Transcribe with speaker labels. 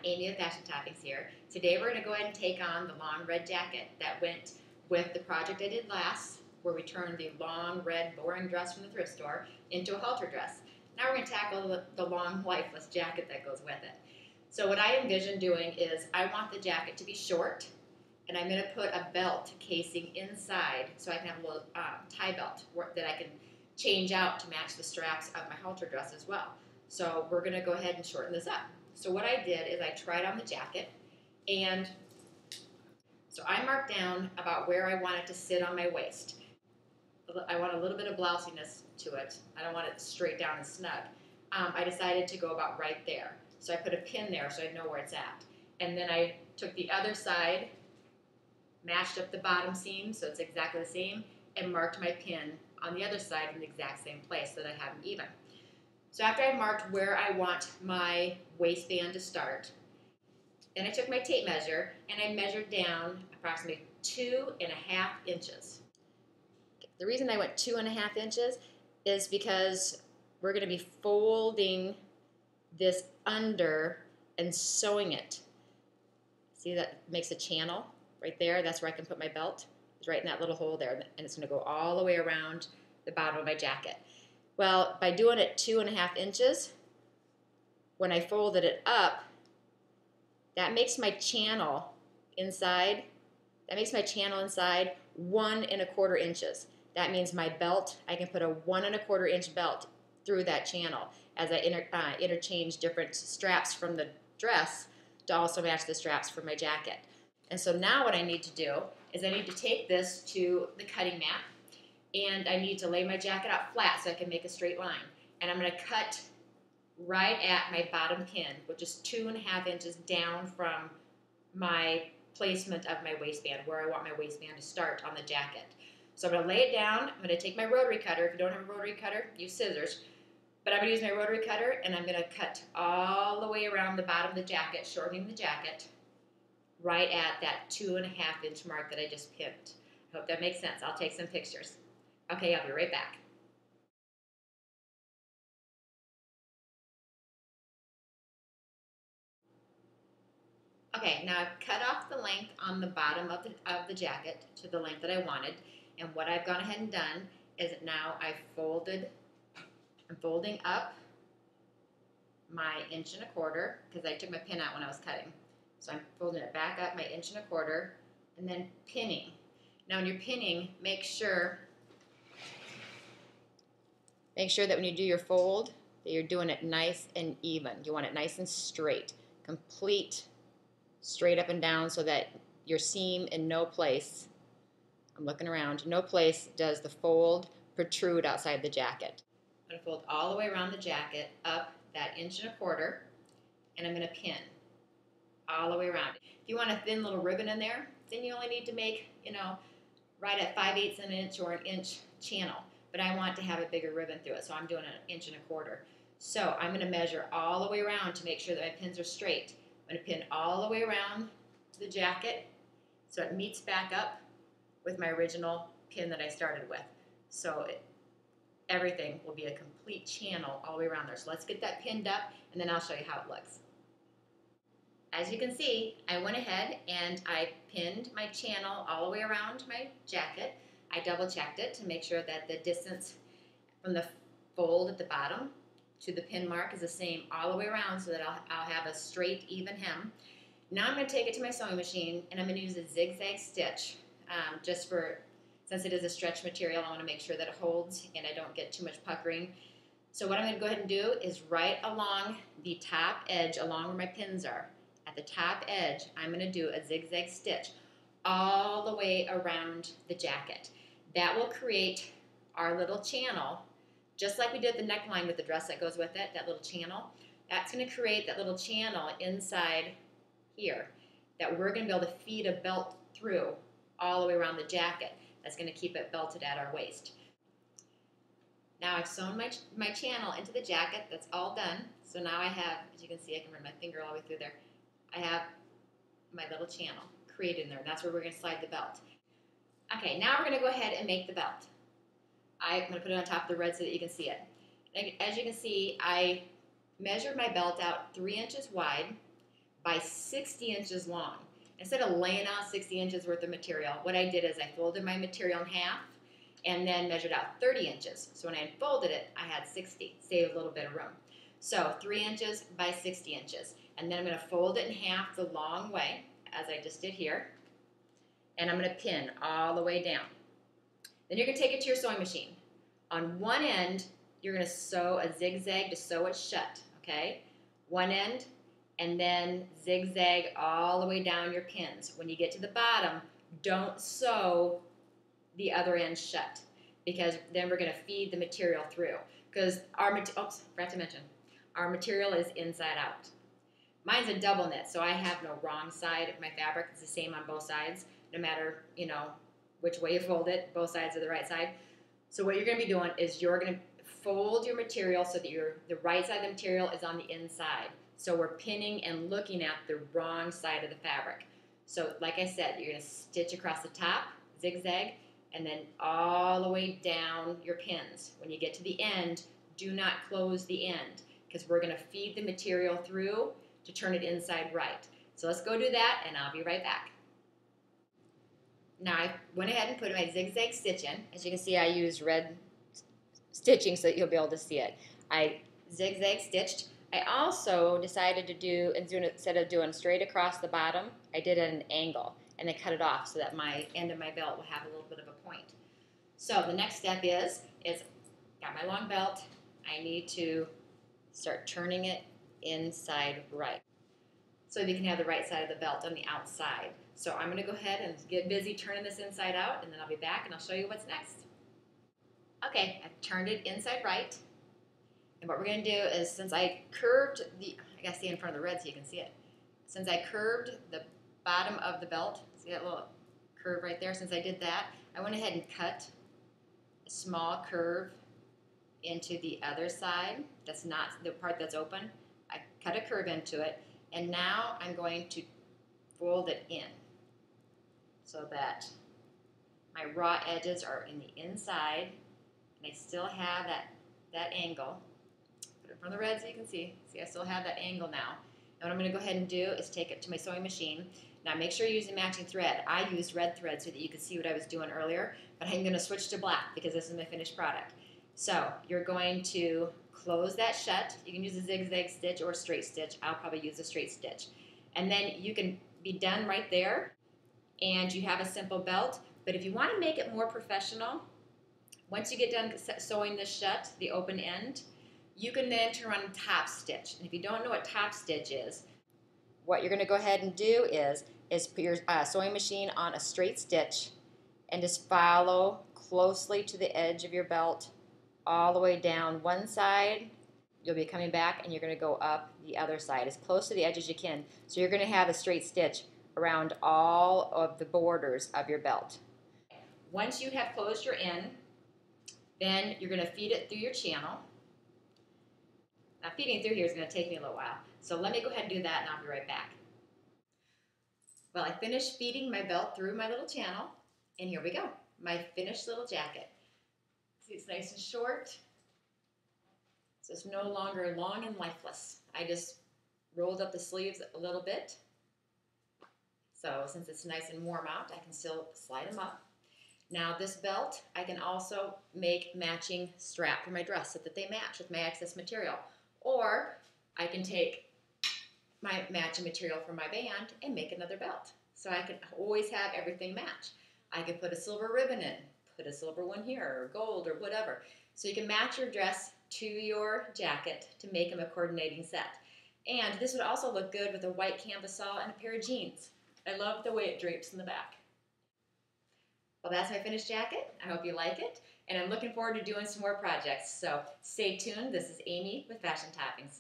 Speaker 1: Amy with Fashion Topics here. Today we're going to go ahead and take on the long red jacket that went with the project I did last, where we turned the long red boring dress from the thrift store into a halter dress. Now we're going to tackle the long lifeless jacket that goes with it. So what I envision doing is I want the jacket to be short, and I'm going to put a belt casing inside so I can have a little tie belt that I can change out to match the straps of my halter dress as well. So we're going to go ahead and shorten this up. So what I did is I tried on the jacket, and so I marked down about where I want it to sit on my waist. I want a little bit of blousiness to it. I don't want it straight down and snug. I decided to go about right there. So I put a pin there so I know where it's at. And then I took the other side, matched up the bottom seam so it's exactly the same, and marked my pin on the other side in the exact same place so that I have them even. So after I marked where I want my waistband to start, then I took my tape measure and I measured down approximately 2.5 inches. The reason I went 2.5 inches is because we're going to be folding this under and sewing it. See, that makes a channel right there. That's where I can put my belt. It's right in that little hole there, and it's going to go all the way around the bottom of my jacket. Well, by doing it 2.5 inches, when I folded it up, that makes my channel inside, 1.25 inches. That means my belt, I can put a 1.25 inch belt through that channel as I interchange different straps from the dress to also match the straps for my jacket. And so now what I need to do is I need to take this to the cutting mat, and I need to lay my jacket out flat so I can make a straight line. And I'm going to cut right at my bottom pin, which is 2.5 inches down from my placement of my waistband, where I want my waistband to start on the jacket. So I'm going to lay it down. I'm going to take my rotary cutter. If you don't have a rotary cutter, use scissors. But I'm going to use my rotary cutter, and I'm going to cut all the way around the bottom of the jacket, shortening the jacket, right at that 2.5 inch mark that I just pinned. I hope that makes sense. I'll take some pictures. Okay, I'll be right back. Okay, now I've cut off the length on the bottom of the jacket to the length that I wanted, and what I've gone ahead and done is now I'm folding up my 1.25 inches because I took my pin out when I was cutting. So I'm folding it back up my 1.25 inches and then pinning. Now when you're pinning, make sure that when you do your fold, that you're doing it nice and even. You want it nice and straight, complete straight up and down, so that your seam in no place, I'm looking around, no place does the fold protrude outside the jacket. I'm going to fold all the way around the jacket up that 1.25 inches, and I'm going to pin all the way around. If you want a thin little ribbon in there, then you only need to make, right at 5/8 of an inch or 1 inch channel. But I want to have a bigger ribbon through it, so I'm doing 1.25 inches. So I'm going to measure all the way around to make sure that my pins are straight. I'm going to pin all the way around the jacket so it meets back up with my original pin that I started with. So everything will be a complete channel all the way around there. So let's get that pinned up, and then I'll show you how it looks. As you can see, I went ahead and I pinned my channel all the way around my jacket. I double checked it to make sure that the distance from the fold at the bottom to the pin mark is the same all the way around, so that I'll have a straight, even hem. Now I'm going to take it to my sewing machine, and I'm going to use a zigzag stitch since it is a stretch material, I want to make sure that it holds and I don't get too much puckering. So what I'm going to go ahead and do is right along the top edge, along where my pins are, at the top edge, I'm going to do a zigzag stitch all the way around the jacket. That will create our little channel, just like we did the neckline with the dress that goes with it, that little channel. That's going to create that little channel inside here that we're going to be able to feed a belt through all the way around the jacket. That's going to keep it belted at our waist. Now I've sewn my channel into the jacket. That's all done. So now I have, as you can see, I can run my finger all the way through there. I have my little channel created in there. That's where we're going to slide the belt. Okay, now we're going to go ahead and make the belt. I'm going to put it on top of the red so that you can see it. As you can see, I measured my belt out 3 inches wide by 60 inches long. Instead of laying out 60 inches worth of material, what I did is I folded my material in half and then measured out 30 inches. So when I folded it, I had 60, saved a little bit of room. So 3 inches by 60 inches. And then I'm going to fold it in half the long way, as I just did here. And I'm going to pin all the way down. Then you're going to take it to your sewing machine. On one end, you're going to sew a zigzag to sew it shut, okay? One end, and then zigzag all the way down your pins. When you get to the bottom, don't sew the other end shut, because then we're going to feed the material through. Because forgot to mention, our material is inside out. Mine's a double knit, so I have no wrong side of my fabric. It's the same on both sides, no matter, which way you fold it, both sides are the right side. So what you're going to be doing is you're going to fold your material so that the right side of the material is on the inside. So we're pinning and looking at the wrong side of the fabric. So like I said, you're going to stitch across the top, zigzag, and then all the way down your pins. When you get to the end, do not close the end, because we're going to feed the material through to turn it inside right. So let's go do that, and I'll be right back. Now I went ahead and put my zigzag stitch in. As you can see, I used red stitching so that you'll be able to see it. I zigzag stitched. I also decided to do, instead of doing straight across the bottom, I did it at an angle, and then cut it off so that my end of my belt will have a little bit of a point. So the next step is got my long belt. I need to start turning it inside right, so you can have the right side of the belt on the outside. So I'm going to go ahead and get busy turning this inside out, and then I'll be back and I'll show you what's next. Okay, I've turned it inside right. And what we're going to do is, since I curved I got to stay in front of the red so you can see it. Since I curved the bottom of the belt, see that little curve right there? Since I did that, I went ahead and cut a small curve into the other side. That's not the part that's open. I cut a curve into it, and now I'm going to fold it in so that my raw edges are in the inside, and I still have that angle. Put it in front of the red so you can see. See, I still have that angle now. And what I'm going to go ahead and do is take it to my sewing machine. Now make sure you're using matching thread. I used red thread so that you could see what I was doing earlier, but I'm going to switch to black because this is my finished product. So you're going to close that shut. You can use a zigzag stitch or a straight stitch. I'll probably use a straight stitch. And then you can be done right there, and you have a simple belt. But if you want to make it more professional, once you get done sewing this shut, the open end, you can then turn on top stitch. And if you don't know what top stitch is, what you're going to go ahead and do is put your sewing machine on a straight stitch and just follow closely to the edge of your belt all the way down one side. You'll be coming back and you're going to go up the other side as close to the edge as you can. So you're going to have a straight stitch around all of the borders of your belt. Once you have closed your end, then you're going to feed it through your channel. Now feeding through here is going to take me a little while. So let me go ahead and do that, and I'll be right back. Well, I finished feeding my belt through my little channel, and here we go. My finished little jacket. See, it's nice and short. So it's no longer long and lifeless. I just rolled up the sleeves a little bit. So since it's nice and warm out, I can still slide them up. Now this belt, I can also make matching strap for my dress so that they match with my excess material. Or I can take my matching material from my band and make another belt. So I can always have everything match. I could put a silver ribbon in, put a silver one here, or gold, or whatever. So you can match your dress to your jacket to make them a coordinating set. And this would also look good with a white camisole and a pair of jeans. I love the way it drapes in the back. Well, that's my finished jacket. I hope you like it. And I'm looking forward to doing some more projects. So stay tuned. This is Amy with Fashion Toppings.